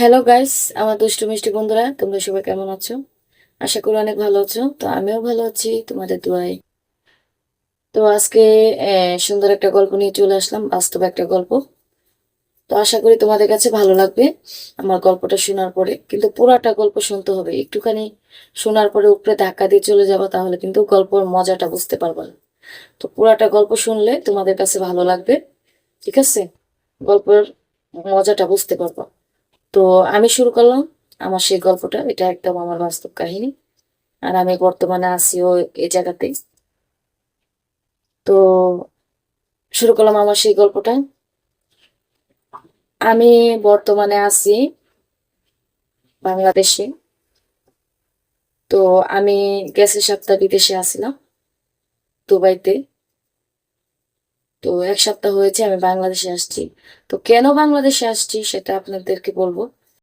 Hello guys, আমার দুষ্টু মিষ্টি বন্ধুরা, তোমরা সবাই কেমন আছো? আশা করি অনেক ভালো আছো। তো আমিও ভালো আছি তোমাদের দোয়ায়। তো আজকে সুন্দর একটা গল্প নিয়ে চলে আসলাম, বাস্তব একটা গল্প। তো আশা করি তোমাদের কাছে ভালো লাগবে আমার গল্পটা শোনার পরে। কিন্তু পুরাটা গল্প শুনতে হবে, একটুখানি শোনার পরে উপরে ধাক্কা দিয়ে চলে যাবো, তাহলে কিন্তু গল্পের মজাটা বুঝতে পারবে না। তো পুরাটা গল্প শুনলে তোমাদের কাছে ভালো লাগবে, ঠিক আছে? গল্পের মজাটা বুঝতে পারবো। তো আমি শুরু করলাম আমার সেই গল্পটা। এটা একদম আমার বাস্তব কাহিনী, আর আমি বর্তমানে আছিও এই জায়গাতে। তো শুরু করলাম আমার সেই গল্পটা। আমি বর্তমানে আছি বাংলাদেশে। তো আমি গেছে সপ্তাহ বিদেশে আছিলাম, দুবাইতে। তো এক সপ্তাহ হয়েছে আমি বাংলাদেশে আসছি। তো কেন বাংলাদেশে আসছি সেটা আপনাদেরকে বলবো।